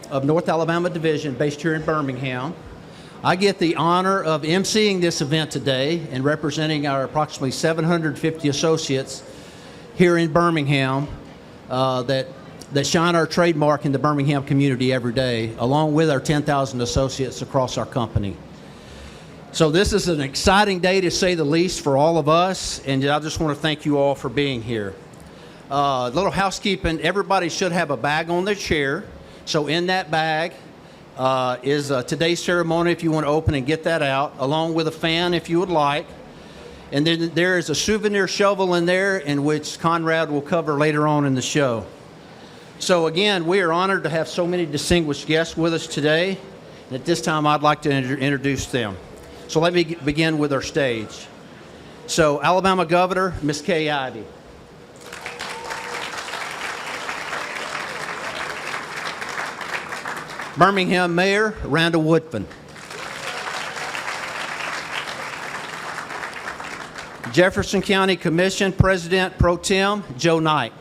of North Alabama Division based here in Birmingham. I get the honor of emceeing this event today and representing our approximately 750 associates here in Birmingham that shine our trademark in the Birmingham community every day, along with our 10,000 associates across our company. So this is an exciting day, to say the least, for all of us, and I just want to thank you all for being here. A little housekeeping: everybody should have a bag on their chair. So in that bag is today's ceremony, if you want to open and get that out, along with a fan if you would like. And then there is a souvenir shovel in there, in which Conrad will cover later on in the show. So again, we are honored to have so many distinguished guests with us today. And at this time, I'd like to introduce them. So let me begin with our stage. So Alabama Governor, Ms. Kay Ivey. Birmingham Mayor, Randall Woodfin. Jefferson County Commission President Pro Tem, Joe Knight.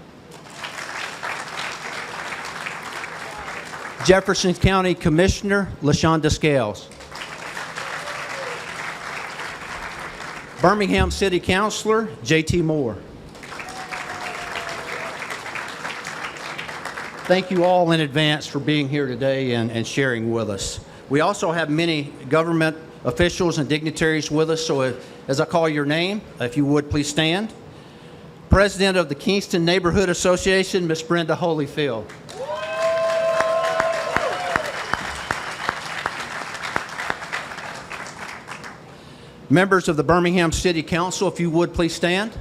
Jefferson County Commissioner, LaShonda Scales. Birmingham City Councilor, J.T. Moore. Thank you all in advance for being here today and sharing with us. We also have many government officials and dignitaries with us, so as I call your name, if you would please stand. President of the Kingston Neighborhood Association, Ms. Brenda Holyfield. Members of the Birmingham City Council, if you would please stand.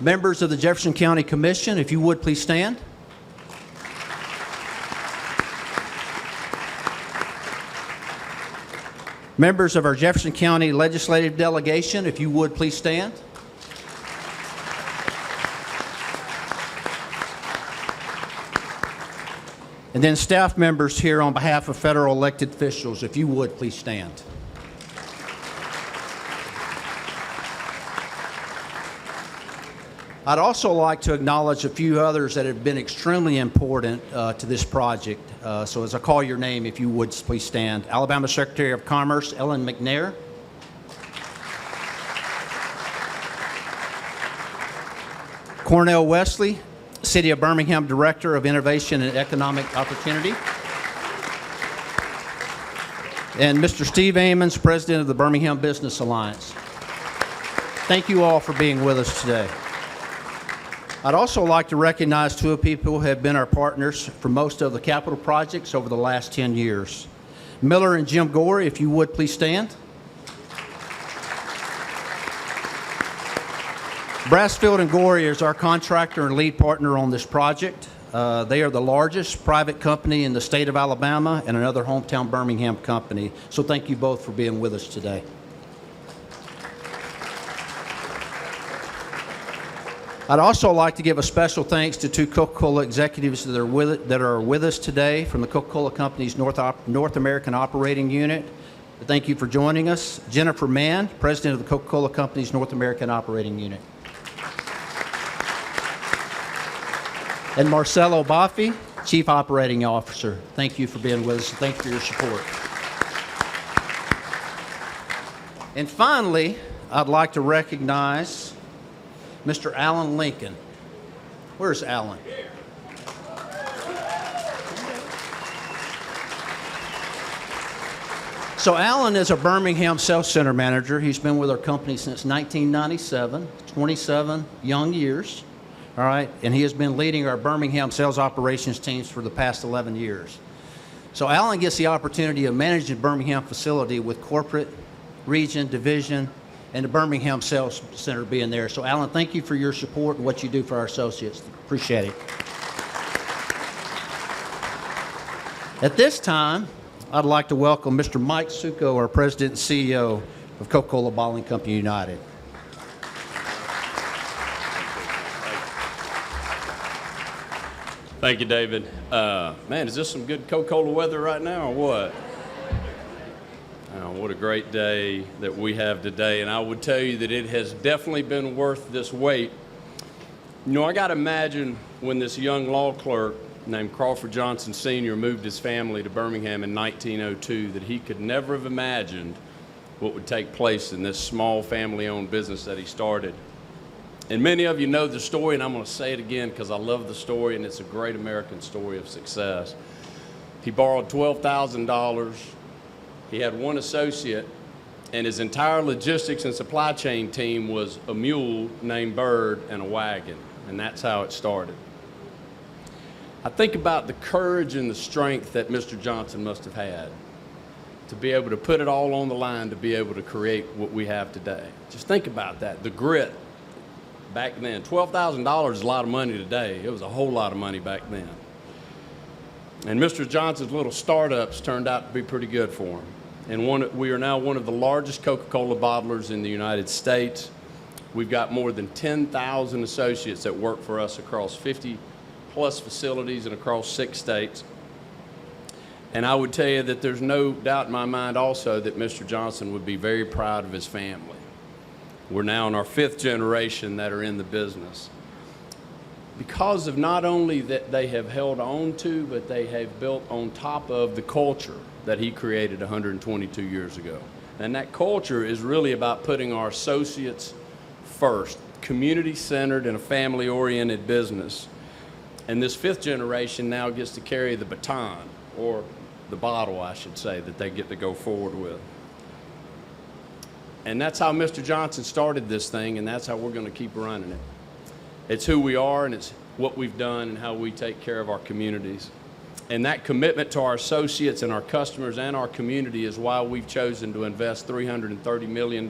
Members of the Jefferson County Commission, if you would please stand. Members of our Jefferson County Legislative Delegation, if you would please stand. And then staff members here on behalf of federal elected officials, if you would please stand. I'd also like to acknowledge a few others that have been extremely important to this project. So as I call your name, if you would please stand. Alabama Secretary of Commerce, Ellen McNair. Cornell Wesley, City of Birmingham Director of Innovation and Economic Opportunity. And Mr. Steve Amons, President of the Birmingham Business Alliance. Thank you all for being with us today. I'd also like to recognize two people who have been our partners for most of the capital projects over the last 10 years. Miller and Jim Gore, if you would please stand. Brassfield and Gore is our contractor and lead partner on this project. They are the largest private company in the state of Alabama and another hometown Birmingham company. So thank you both for being with us today. I'd also like to give a special thanks to two Coca-Cola executives that are with us today from the Coca-Cola Company's North American Operating Unit. Thank you for joining us. Jennifer Mann, President of the Coca-Cola Company's North American Operating Unit. And Marcelo Baffi, Chief Operating Officer. Thank you for being with us, and thank you for your support. And finally, I'd like to recognize Mr. Alan Lincoln. Where's Alan? So Alan is a Birmingham Sales Center Manager. He's been with our company since 1997, 27 young years. All right, and he has been leading our Birmingham sales operations teams for the past 11 years. So Alan gets the opportunity of managing the Birmingham facility with corporate, region, division, and the Birmingham Sales Center being there. So Alan, thank you for your support and what you do for our associates. Appreciate it. At this time, I'd like to welcome Mr. Mike Succo, our President and CEO of Coca-Cola Bottling Company United. Thank you, David. Man, is this some good Coca-Cola weather right now or what? Oh, what a great day that we have today, and I would tell you that it has definitely been worth this wait. You know, I got to imagine when this young law clerk named Crawford Johnson Sr. moved his family to Birmingham in 1902 that he could never have imagined what would take place in this small family-owned business that he started. And many of you know the story, and I'm going to say it again because I love the story, and it's a great American story of success. He borrowed $12,000. He had one associate, and his entire logistics and supply chain team was a mule named Bird and a wagon, and that's how it started. I think about the courage and the strength that Mr. Johnson must have had to be able to put it all on the line to be able to create what we have today. Just think about that, the grit back then. $12,000 is a lot of money today. It was a whole lot of money back then. And Mr. Johnson's little startups turned out to be pretty good for him. And we are now one of the largest Coca-Cola bottlers in the United States. We've got more than 10,000 associates that work for us across 50-plus facilities and across 6 states. And I would tell you that there's no doubt in my mind also that Mr. Johnson would be very proud of his family. We're now in our 5th generation that are in the business. Because of not only that they have held on to, but they have built on top of the culture that he created 122 years ago. And that culture is really about putting our associates first, community-centered and a family-oriented business. And this 5th generation now gets to carry the baton, or the bottle, I should say, that they get to go forward with. And that's how Mr. Johnson started this thing, and that's how we're going to keep running it. It's who we are, and it's what we've done and how we take care of our communities. And that commitment to our associates and our customers and our community is why we've chosen to invest $330 million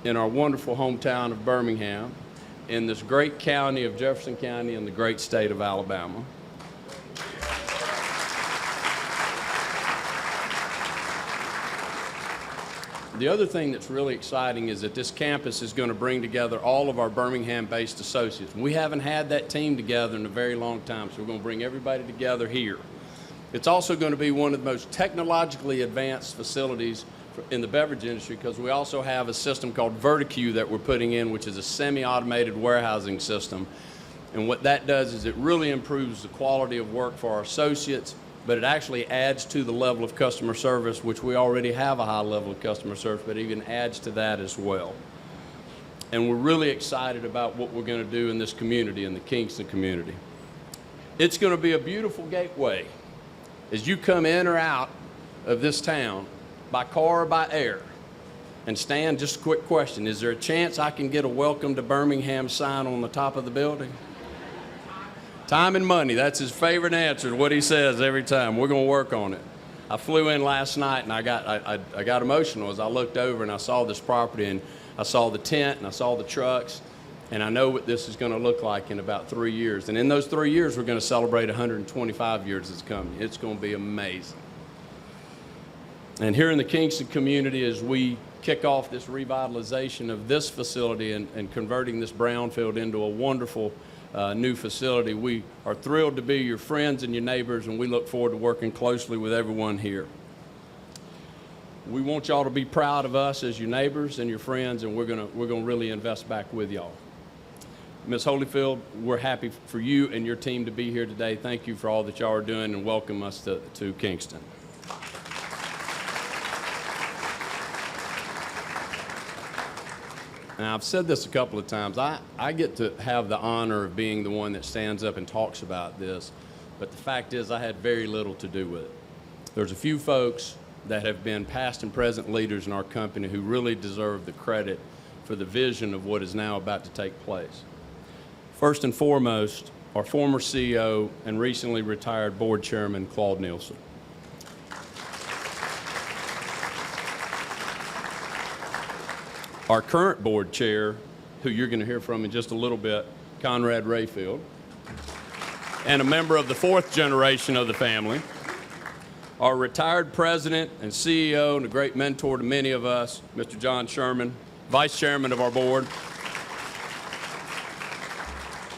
in our wonderful hometown of Birmingham, in this great county of Jefferson County in the great state of Alabama. The other thing that's really exciting is that this campus is going to bring together all of our Birmingham-based associates. We haven't had that team together in a very long time, so we're going to bring everybody together here. It's also going to be one of the most technologically advanced facilities in the beverage industry because we also have a system called Verticue that we're putting in, which is a semi-automated warehousing system. And what that does is it really improves the quality of work for our associates, but it actually adds to the level of customer service, which we already have a high level of customer service, but it even adds to that as well. And we're really excited about what we're going to do in this community, in the Kingston community. It's going to be a beautiful gateway as you come in or out of this town by car or by air. And Stan, just a quick question, is there a chance I can get a welcome to Birmingham sign on the top of the building? Time and money, that's his favorite answer, what he says every time. We're going to work on it. I flew in last night and I got emotional as I looked over and I saw this property and I saw the tent and I saw the trucks, and I know what this is going to look like in about 3 years. And in those 3 years, we're going to celebrate 125 years as a company. It's going to be amazing. And here in the Kingston community, as we kick off this revitalization of this facility and converting this brownfield into a wonderful new facility, we are thrilled to be your friends and your neighbors, and we look forward to working closely with everyone here. We want y'all to be proud of us as your neighbors and your friends, and we're gonna really invest back with y'all. Ms. Holyfield, we're happy for you and your team to be here today. Thank you for all that y'all are doing, and welcome us to Kingston. Now, I've said this a couple of times. I get to have the honor of being the one that stands up and talks about this, but the fact is I had very little to do with it. There's a few folks that have been past and present leaders in our company who really deserve the credit for the vision of what is now about to take place. First and foremost, our former CEO and recently retired board chairman, Claude Nielsen. Our current board chair, who you're going to hear from in just a little bit, Conrad Rayfield, and a member of the 4th generation of the family. Our retired president and CEO and a great mentor to many of us, Mr. John Sherman, vice chairman of our board,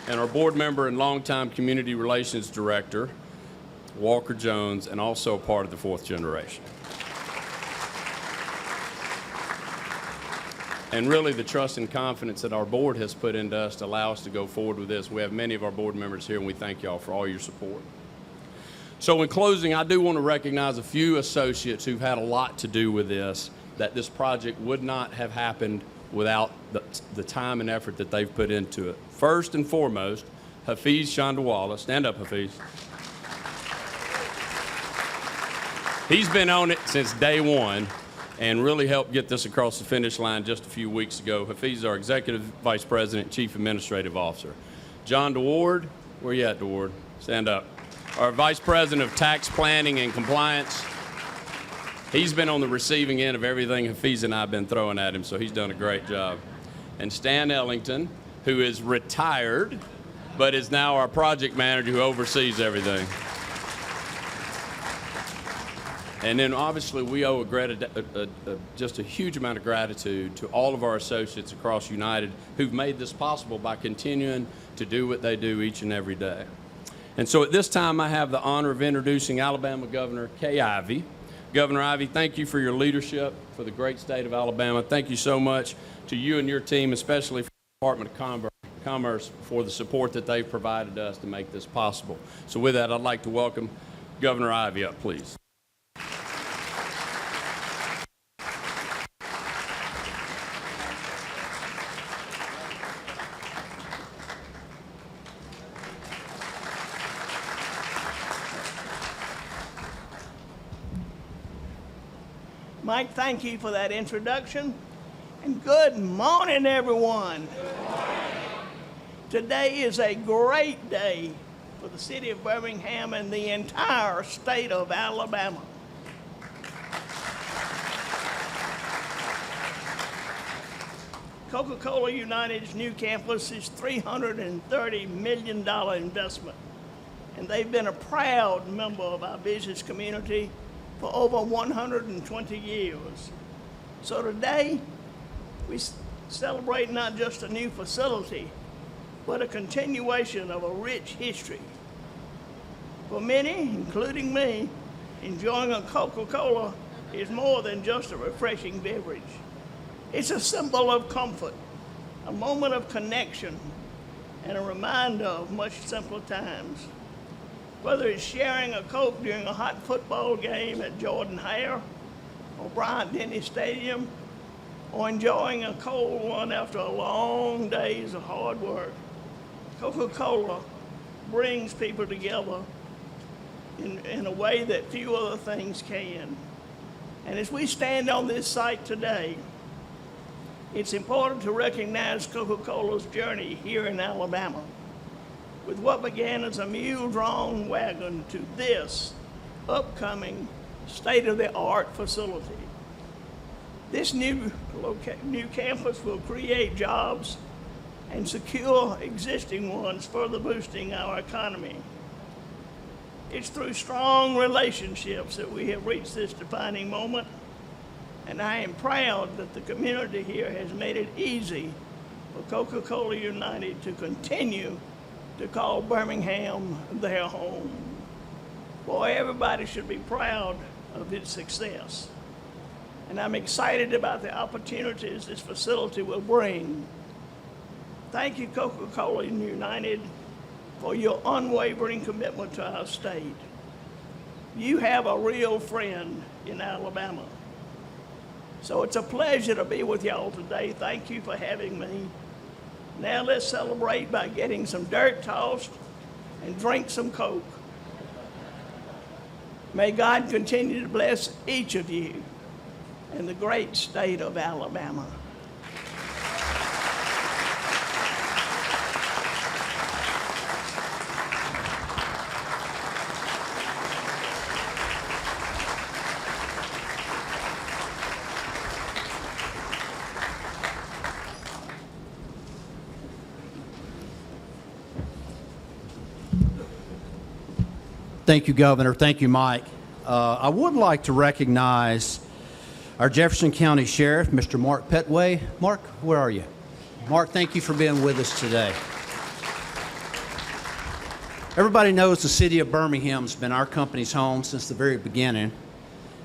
and our board member and longtime community relations director, Walker Jones, and also part of the 4th generation. and really the trust and confidence that our board has put into us to allow us to go forward with this. We have many of our board members here, and we thank y'all for all your support. So in closing, I do want to recognize a few associates who've had a lot to do with this, that this project would not have happened without the time and effort that they've put into it. First and foremost, Hafiz Chandawala. Stand up, Hafiz. He's been on it since day one and really helped get this across the finish line just a few weeks ago. Hafiz is our Executive Vice President, Chief Administrative Officer. John DeWard, where you at, DeWard? Stand up. Our Vice President of Tax Planning and Compliance. He's been on the receiving end of everything Hafiz and I have been throwing at him, so he's done a great job. And Stan Ellington, who is retired, but is now our project manager who oversees everything. And then obviously we owe just a huge amount of gratitude to all of our associates across United who've made this possible by continuing to do what they do each and every day. And so at this time, I have the honor of introducing Alabama Governor Kay Ivey. Governor Ivey, thank you for your leadership for the great state of Alabama. Thank you so much to you and your team, especially for the Department of Commerce, for the support that they've provided us to make this possible. So with that, I'd like to welcome Governor Ivey up, please. Mike, thank you for that introduction, and good morning, everyone. Today is a great day for the city of Birmingham and the entire state of Alabama. Coca-Cola United's new campus is $330 million investment, and they've been a proud member of our business community for over 120 years. So today, we celebrate not just a new facility, but a continuation of a rich history. For many, including me, enjoying a Coca-Cola is more than just a refreshing beverage. It's a symbol of comfort, a moment of connection, and a reminder of much simpler times. Whether it's sharing a Coke during a hot football game at Jordan-Hare or Bryant-Denny Stadium, or enjoying a cold one after a long days of hard work, Coca-Cola brings people together in a way that few other things can. And as we stand on this site today, it's important to recognize Coca-Cola's journey here in Alabama, with what began as a mule-drawn wagon to this upcoming state-of-the-art facility. This new campus will create jobs and secure existing ones, further boosting our economy. It's through strong relationships that we have reached this defining moment, and I am proud that the community here has made it easy for Coca-Cola United to continue to call Birmingham their home. Boy, everybody should be proud of its success. And I'm excited about the opportunities this facility will bring. Thank you, Coca-Cola United, for your unwavering commitment to our state. You have a real friend in Alabama. So it's a pleasure to be with y'all today. Thank you for having me. Now let's celebrate by getting some dirt tossed and drink some Coke. May God continue to bless each of you in the great state of Alabama. Thank you, Governor. Thank you, Mike. I would like to recognize our Jefferson County Sheriff, Mr. Mark Petway. Mark, where are you? Mark, thank you for being with us today. Everybody knows the city of Birmingham's been our company's home since the very beginning,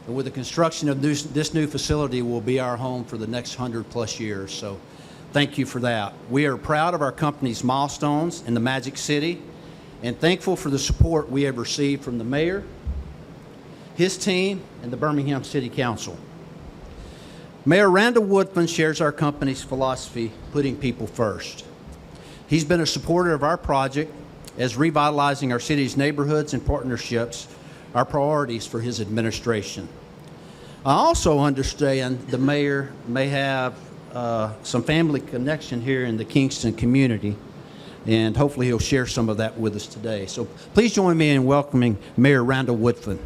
And with the construction of this new facility will be our home for the next 100+ years. So thank you for that. We are proud of our company's milestones in the Magic City and thankful for the support we have received from the mayor, his team, and the Birmingham City Council. Mayor Randall Woodfin shares our company's philosophy, putting people first. He's been a supporter of our project as revitalizing our city's neighborhoods and partnerships are priorities for his administration. I also understand the mayor may have some family connection here in the Kingston community, and hopefully he'll share some of that with us today. So please join me in welcoming Mayor Randall Woodfin.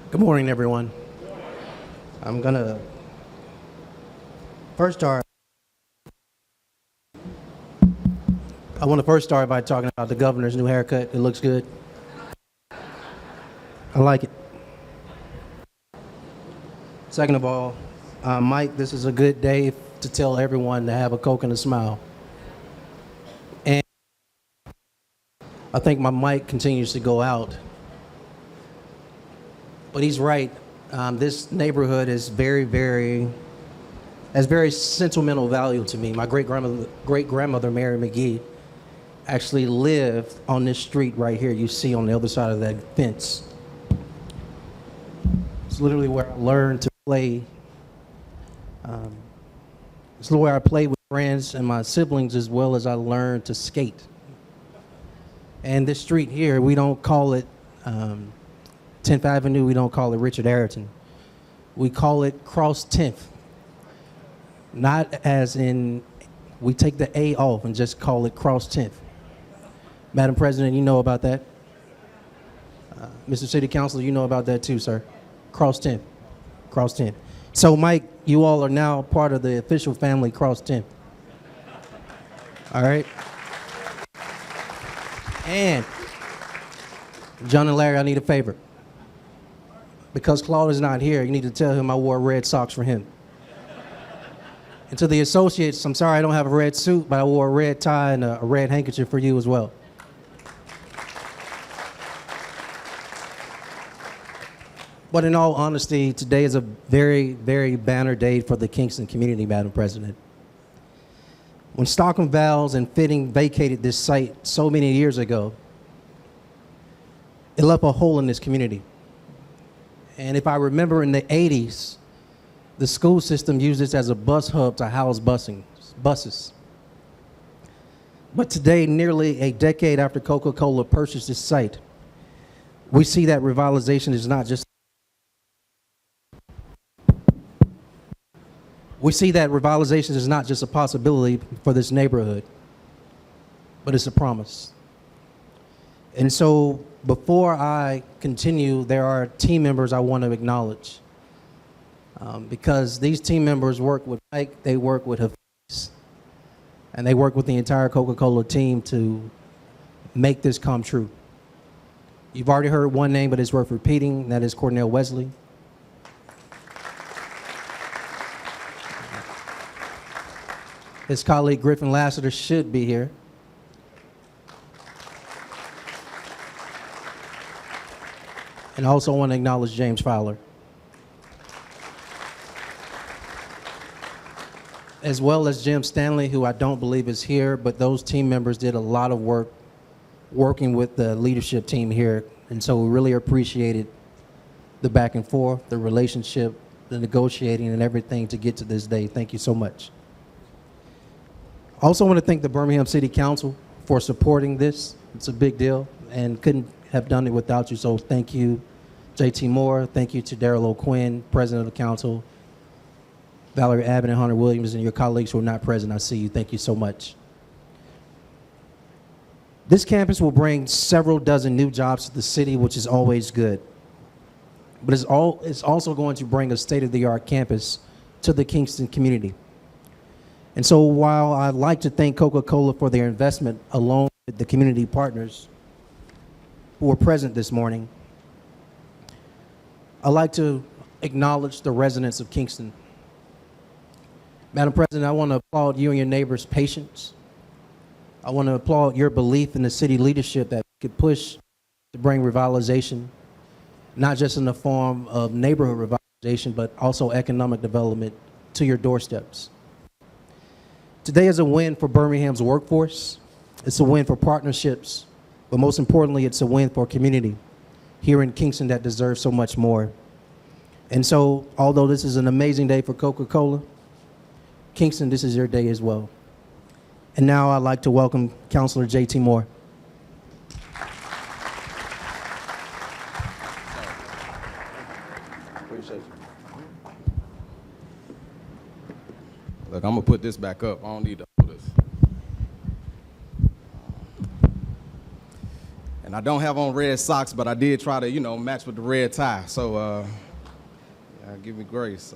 Good morning, everyone. I'm gonna first start. I want to first start by talking about the governor's new haircut. It looks good. I like it. Second of all, Mike, this is a good day to tell everyone to have a Coke and a smile. And I think my mic continues to go out. But he's right. This neighborhood is has very sentimental value to me. My great-grandmother, Mary McGee, actually lived on this street right here you see on the other side of that fence. It's literally where I learned to play. It's where I played with friends and my siblings, as well as I learned to skate. And this street here, we don't call it 10th Avenue, we don't call it Richard Ayrton. We call it Cross 10th. Not as in, we take the A off and just call it Cross 10th. Madam President, you know about that. Mr. City Councilor, you know about that too, sir. Cross 10th. Cross 10th. So, Mike, you all are now part of the official family Cross 10th. All right? And, John and Larry, I need a favor. Because Claude is not here, you need to tell him I wore red socks for him. And to the associates, I'm sorry I don't have a red suit, but I wore a red tie and a red handkerchief for you as well. But in all honesty, today is a very, very banner day for the Kingston community, Madam President. When Stockham Valves and Fitting vacated this site so many years ago, it left a hole in this community. And if I remember in the 80s, the school system used this as a bus hub to house buses. But today, nearly a decade after Coca-Cola purchased this site, we see that revitalization is not just a possibility for this neighborhood, but it's a promise. And so before I continue, there are team members I want to acknowledge. Because these team members work with Mike, they work with Hafiz, and they work with the entire Coca-Cola team to make this come true. You've already heard one name, but it's worth repeating, and that is Cornell Wesley. His colleague Griffin Lassiter should be here. And I also want to acknowledge James Fowler. As well as Jim Stanley, who I don't believe is here, but those team members did a lot of work working with the leadership team here. And so we really appreciated the back and forth, the relationship, the negotiating, and everything to get to this day. Thank you so much. I also want to thank the Birmingham City Council for supporting this. It's a big deal and couldn't have done it without you. So thank you, JT Moore. Thank you to Darrell O'Quinn, President of the Council, Valerie Abbott and Hunter Williams, and your colleagues who are not present. I see you. Thank you so much. This campus will bring several dozen new jobs to the city, which is always good. But it's also going to bring a state-of-the-art campus to the Kingston community. And so while I'd like to thank Coca-Cola for their investment along with the community partners who were present this morning, I'd like to acknowledge the residents of Kingston. Madam President, I want to applaud you and your neighbors' patience. I want to applaud your belief in the city leadership that could push to bring revitalization, not just in the form of neighborhood revitalization, but also economic development to your doorsteps. Today is a win for Birmingham's workforce. It's a win for partnerships, but most importantly, it's a win for a community here in Kingston that deserves so much more. And so, although this is an amazing day for Coca-Cola, Kingston, this is your day as well. And now I'd like to welcome Councilor J.T. Moore. Look, I'm gonna put this back up. I don't need to hold this. And I don't have on red socks, but I did try to, match with the red tie. So, give me grace.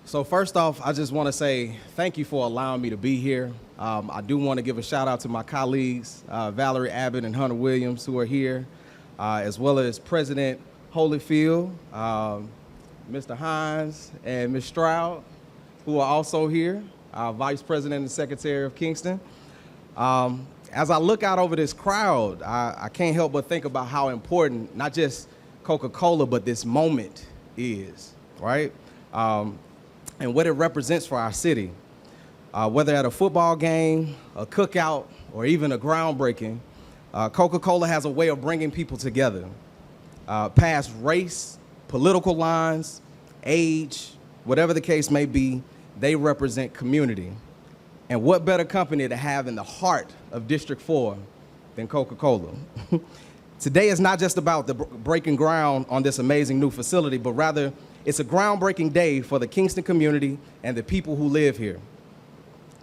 So first off, I just want to say thank you for allowing me to be here. I do want to give a shout out to my colleagues, Valerie Abbott and Hunter Williams, who are here, as well as President Holyfield, Mr. Hines, and Ms. Stroud, who are also here, Vice President and Secretary of Kingston. As I look out over this crowd, I can't help but think about how important not just Coca-Cola, but this moment is, right? And what it represents for our city. Whether at a football game, a cookout, or even a groundbreaking, Coca-Cola has a way of bringing people together. Past race, political lines, age, whatever the case may be, they represent community. And what better company to have in the heart of District 4 than Coca-Cola? Today is not just about the breaking ground on this amazing new facility, but rather it's a groundbreaking day for the Kingston community and the people who live here.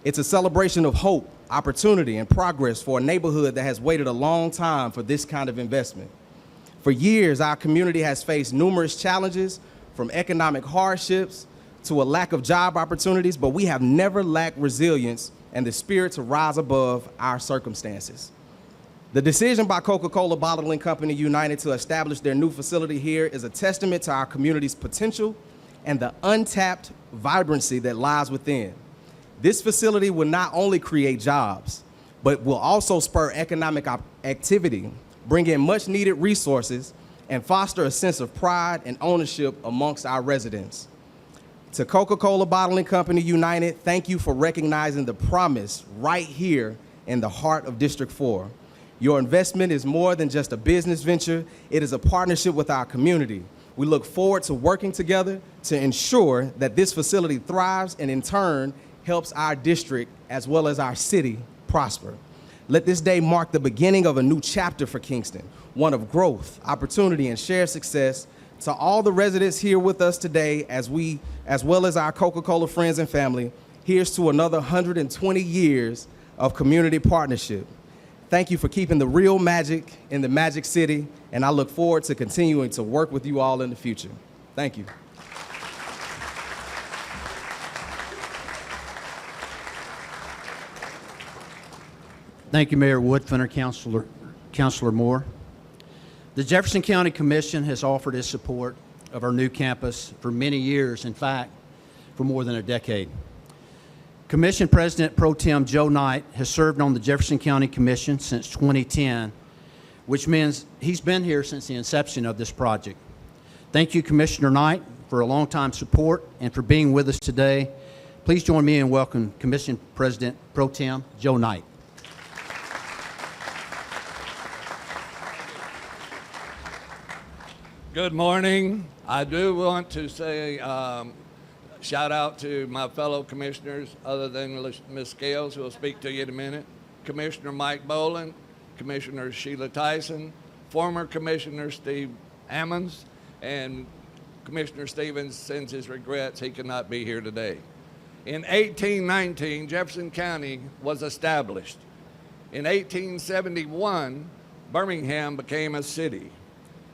It's a celebration of hope, opportunity, and progress for a neighborhood that has waited a long time for this kind of investment. For years, our community has faced numerous challenges, from economic hardships to a lack of job opportunities, but we have never lacked resilience and the spirit to rise above our circumstances. The decision by Coca-Cola Bottling Company United to establish their new facility here is a testament to our community's potential and the untapped vibrancy that lies within. This facility will not only create jobs, but will also spur economic activity, bring in much needed resources, and foster a sense of pride and ownership amongst our residents. To Coca-Cola Bottling Company United, thank you for recognizing the promise right here in the heart of District 4. Your investment is more than just a business venture, it is a partnership with our community. We look forward to working together to ensure that this facility thrives and in turn helps our district as well as our city prosper. Let this day mark the beginning of a new chapter for Kingston, one of growth, opportunity, and shared success. To all the residents here with us today, as well as our Coca-Cola friends and family, here's to another 120 years of community partnership. Thank you for keeping the real magic in the Magic City, and I look forward to continuing to work with you all in the future. Thank you. Thank you, Mayor Woodfin, Councilor Moore. The Jefferson County Commission has offered its support of our new campus for many years, in fact, for more than a decade. Commission President Pro Tem Joe Knight has served on the Jefferson County Commission since 2010, which means he's been here since the inception of this project. Thank you, Commissioner Knight, for a long-time support and for being with us today. Please join me in welcoming Commission President Pro Tem Joe Knight. Good morning. I do want to say shout out to my fellow commissioners, other than Ms. Scales, who will speak to you in a minute, Commissioner Mike Boland, Commissioner Sheila Tyson, former Commissioner Steve Ammons, and Commissioner Stevens sends his regrets he cannot be here today. In 1819, Jefferson County was established. In 1871, Birmingham became a city.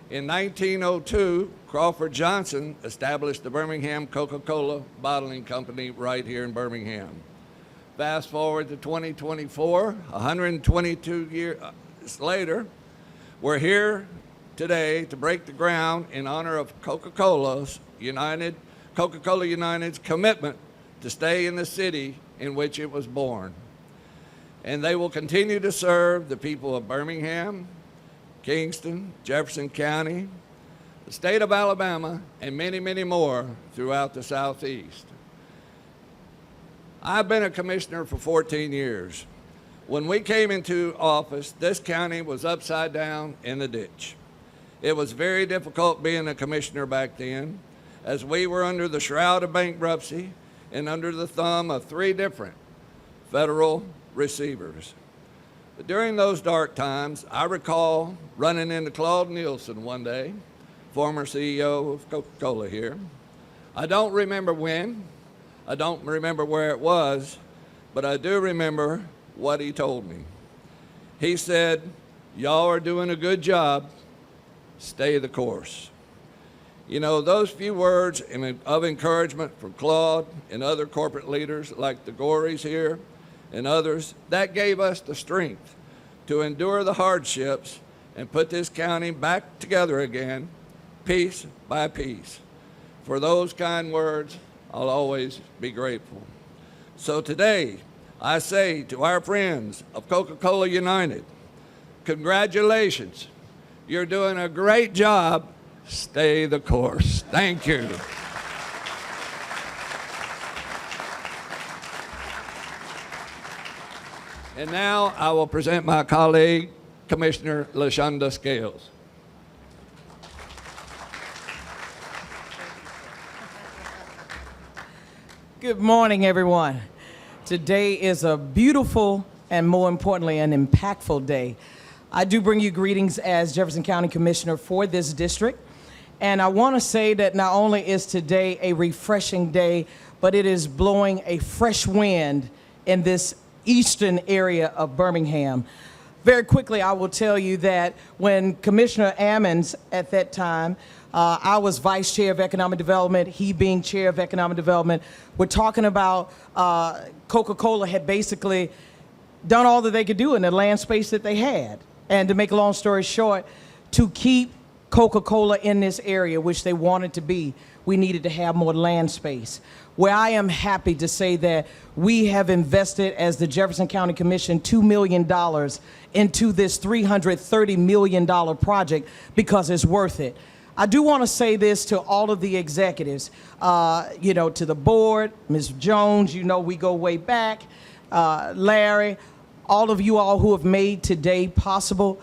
In 1902, Crawford Johnson established the Birmingham Coca-Cola Bottling Company right here in Birmingham. Fast forward to 2024, 122 years later, we're here today to break the ground in honor of Coca-Cola United's commitment to stay in the city in which it was born. And they will continue to serve the people of Birmingham, Kingston, Jefferson County, the state of Alabama, and many, many more throughout the Southeast. I've been a commissioner for 14 years. When we came into office, this county was upside down in the ditch. It was very difficult being a commissioner back then, as we were under the shroud of bankruptcy and under the thumb of 3 different federal receivers. But during those dark times, I recall running into Claude Nielsen one day, former CEO of Coca-Cola here. I don't remember when, I don't remember where it was, but I do remember what he told me. He said, "Y'all are doing a good job, stay the course." You know, those few words of encouragement from Claude and other corporate leaders like the Gories here and others, that gave us the strength to endure the hardships and put this county back together again, piece by piece. For those kind words, I'll always be grateful. So today, I say to our friends of Coca-Cola United, congratulations. You're doing a great job. Stay the course. Thank you. And now I will present my colleague, Commissioner LaShonda Scales. Good morning, everyone. Today is a beautiful and, more importantly, an impactful day. I do bring you greetings as Jefferson County Commissioner for this district. And I want to say that not only is today a refreshing day, but it is blowing a fresh wind in this eastern area of Birmingham. Very quickly, I will tell you that when Commissioner Ammons at that time, I was Vice Chair of Economic Development, he being Chair of Economic Development, we're talking about Coca-Cola had basically done all that they could do in the land space that they had. And to make a long story short, to keep Coca-Cola in this area, which they wanted to be, we needed to have more land space. Where I am happy to say that we have invested, as the Jefferson County Commission, $2 million into this $330 million project because it's worth it. I do want to say this to all of the executives, you know, to the board, Ms. Jones, you know we go way back, Larry, all of you all who have made today possible.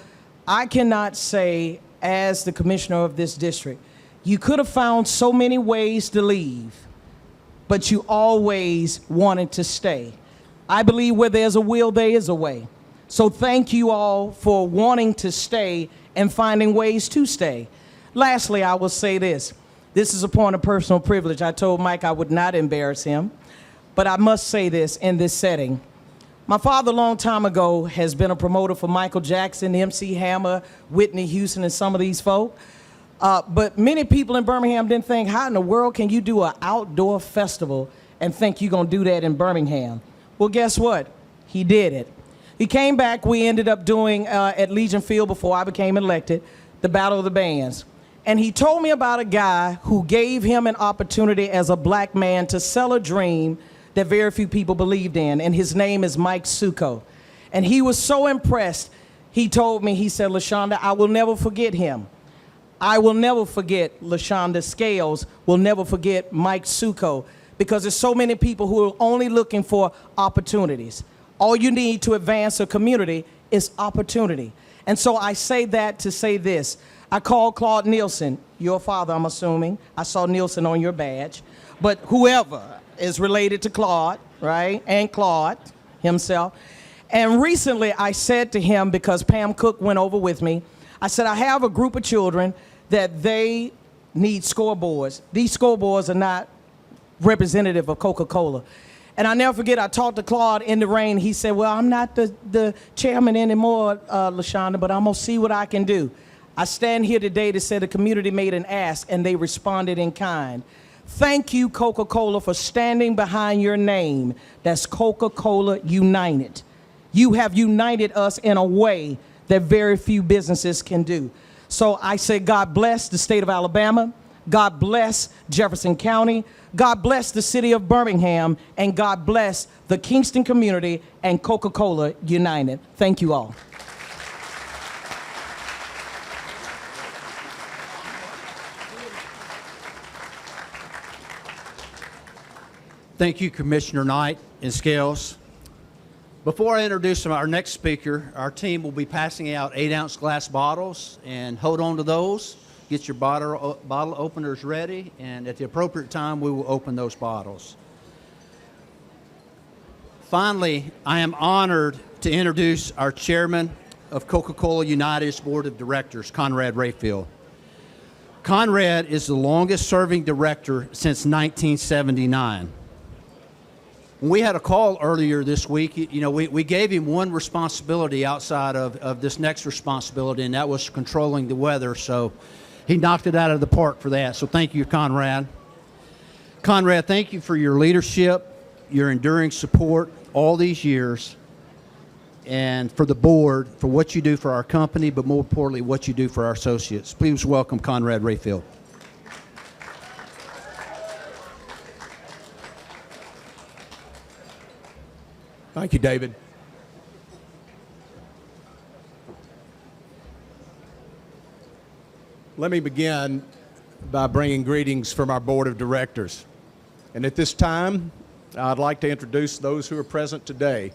I cannot say, as the commissioner of this district, you could have found so many ways to leave, but you always wanted to stay. I believe where there's a will, there is a way. So thank you all for wanting to stay and finding ways to stay. Lastly, I will say this. This is a point of personal privilege. I told Mike I would not embarrass him, but I must say this in this setting. My father, a long time ago, has been a promoter for Michael Jackson, MC Hammer, Whitney Houston, and some of these folk. But many people in Birmingham didn't think, how in the world can you do an outdoor festival and think you're going to do that in Birmingham? Well, guess what? He did it. He came back. We ended up doing, at Legion Field before I became elected, the Battle of the Bands. And he told me about a guy who gave him an opportunity as a black man to sell a dream that very few people believed in, and his name is Mike Succo. And he was so impressed, he told me, he said, LaShonda, I will never forget him. I will never forget LaShonda Scales, will never forget Mike Succo, because there's so many people who are only looking for opportunities. All you need to advance a community is opportunity. And so I say that to say this. I called Claude Nielsen, your father, I'm assuming. I saw Nielsen on your badge. But whoever is related to Claude, right? And Claude himself. And recently I said to him, because Pam Cook went over with me, I said, I have a group of children that they need scoreboards. These scoreboards are not representative of Coca-Cola. And I never forget, I talked to Claude in the rain. He said, well, I'm not the chairman anymore, LaShonda, but I'm going to see what I can do. I stand here today to say the community made an ask, and they responded in kind. Thank you, Coca-Cola, for standing behind your name. That's Coca-Cola United. You have united us in a way that very few businesses can do. So I say God bless the state of Alabama, God bless Jefferson County, God bless the city of Birmingham, and God bless the Kingston community and Coca-Cola United. Thank you all. Thank you, Commissioner Knight and Scales. Before I introduce our next speaker, our team will be passing out 8-ounce glass bottles, and hold on to those. Get your bottle openers ready, and at the appropriate time, we will open those bottles. Finally, I am honored to introduce our chairman of Coca-Cola United's Board of Directors, Conrad Rayfield. Conrad is the longest-serving director since 1979. We had a call earlier this week. You know, we gave him one responsibility outside of this next responsibility, and that was controlling the weather. So he knocked it out of the park for that. So thank you, Conrad. Conrad, thank you for your leadership, your enduring support all these years, and for the board, for what you do for our company, but more importantly, what you do for our associates. Please welcome Conrad Rayfield. Thank you, David. Let me begin by bringing greetings from our board of directors. And at this time, I'd like to introduce those who are present today.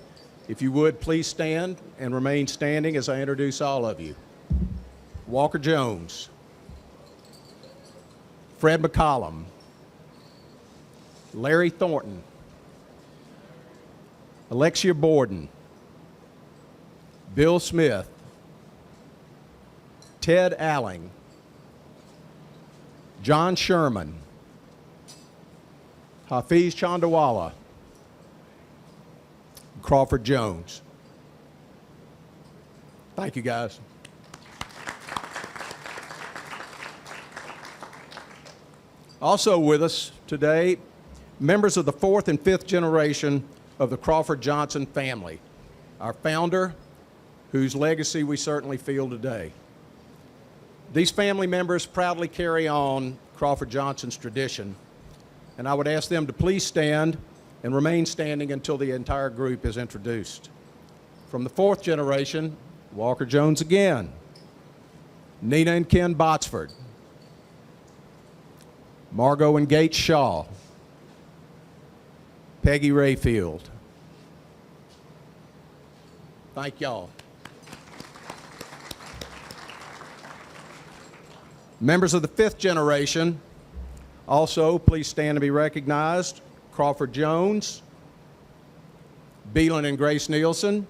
If you would, please stand and remain standing as I introduce all of you. Walker Jones, Fred McCollum, Larry Thornton, Alexia Borden, Bill Smith, Ted Alling, John Sherman, Hafiz Chandawala, Crawford Jones. Thank you, guys. Also with us today, members of the 4th and 5th generation of the Crawford Johnson family, our founder, whose legacy we certainly feel today. These family members proudly carry on Crawford Johnson's tradition, and I would ask them to please stand and remain standing until the entire group is introduced. From the 4th generation, Walker Jones again, Nina and Ken Botsford, Margot and Gates Shaw, Peggy Rayfield. Thank y'all. Members of the 5th generation, also please stand and be recognized. Crawford Jones, Beelan and Grace Nielsen,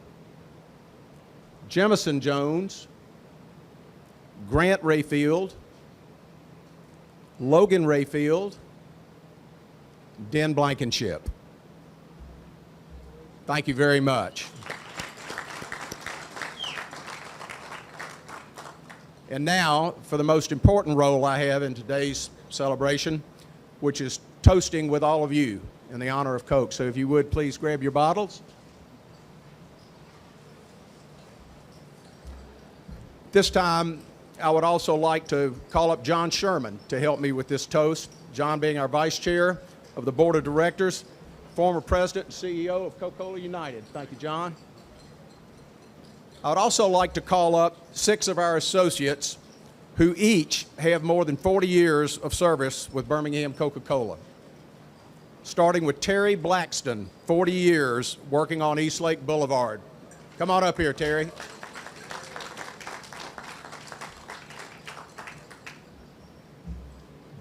Jemison Jones, Grant Rayfield, Logan Rayfield, Den Blankenship. Thank you very much. And now, for the most important role I have in today's celebration, which is toasting with all of you in the honor of Coke. So if you would, please grab your bottles. This time, I would also like to call up John Sherman to help me with this toast. John being our vice chair of the board of directors, former president and CEO of Coca-Cola United. Thank you, John. I would also like to call up 6 of our associates who each have more than 40 years of service with Birmingham Coca-Cola. Starting with Terry Blackston, 40 years working on Eastlake Boulevard. Come on up here, Terry.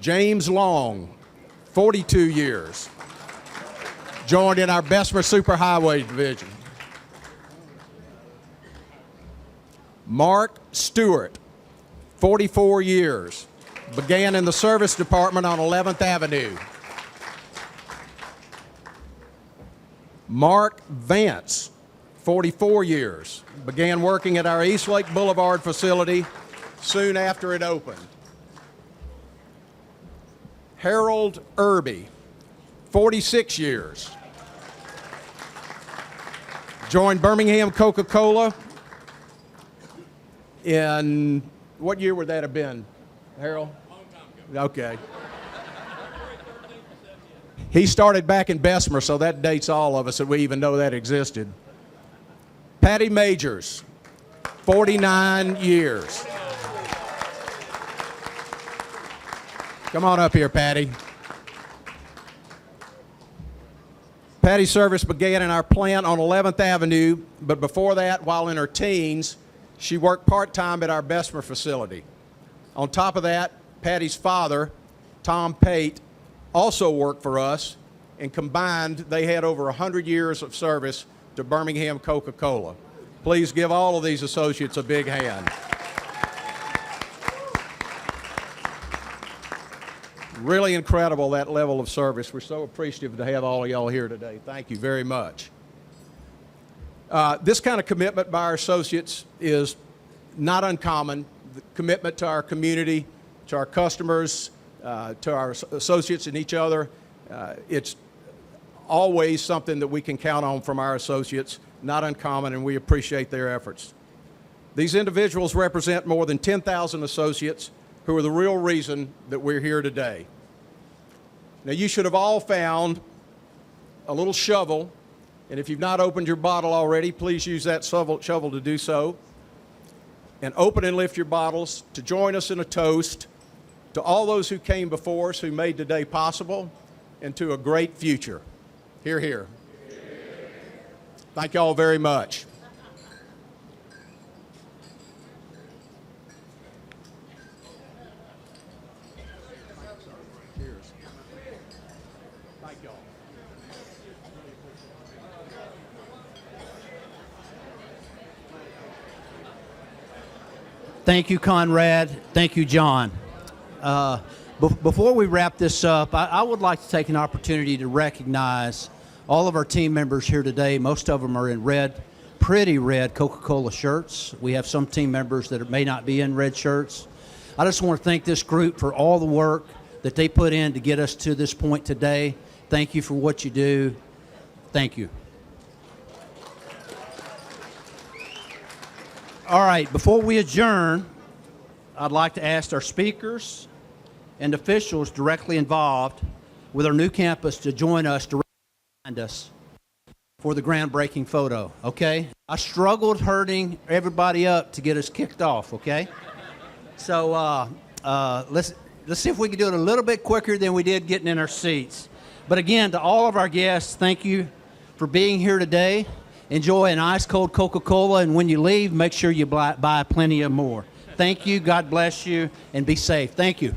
James Long, 42 years. Joined in our Bessemer Superhighway Division. Mark Stewart, 44 years. Began in the service department on 11th Avenue. Mark Vance, 44 years. Began working at our Eastlake Boulevard facility soon after it opened. Harold Irby, 46 years. Joined Birmingham Coca-Cola in What year would that have been, Harold? Okay. He started back in Bessemer, so that dates all of us that we even know that existed. Patty Majors, 49 years. Come on up here, Patty. Patty's service began in our plant on 11th Avenue, but before that, while in her teens, she worked part-time at our Bessemer facility. On top of that, Patty's father, Tom Pate, also worked for us, and combined, they had over 100 years of service to Birmingham Coca-Cola. Please give all of these associates a big hand. Really incredible, that level of service. We're so appreciative to have all of y'all here today. Thank you very much. This kind of commitment by our associates is not uncommon. The commitment to our community, to our customers, to our associates and each other. It's always something that we can count on from our associates, not uncommon, and we appreciate their efforts. These individuals represent more than 10,000 associates who are the real reason that we're here today. Now, you should have all found a little shovel, and if you've not opened your bottle already, please use that shovel to do so. And open and lift your bottles to join us in a toast to all those who came before us, who made today possible, and to a great future. Hear, hear. Thank you all very much. Thank you all. Thank you, Conrad. Thank you, John. Before we wrap this up, I would like to take an opportunity to recognize all of our team members here today. Most of them are in red, pretty red Coca-Cola shirts. We have some team members that may not be in red shirts. I just want to thank this group for all the work that they put in to get us to this point today. Thank you for what you do. Thank you. All right, before we adjourn, I'd like to ask our speakers and officials directly involved with our new campus to join us directly behind us for the groundbreaking photo, okay? I struggled herding everybody up to get us kicked off, okay? So let's see if we can do it a little bit quicker than we did getting in our seats. But again, to all of our guests, thank you for being here today. Enjoy an ice-cold Coca-Cola, and when you leave, make sure you buy plenty of more. Thank you, God bless you, and be safe. Thank you.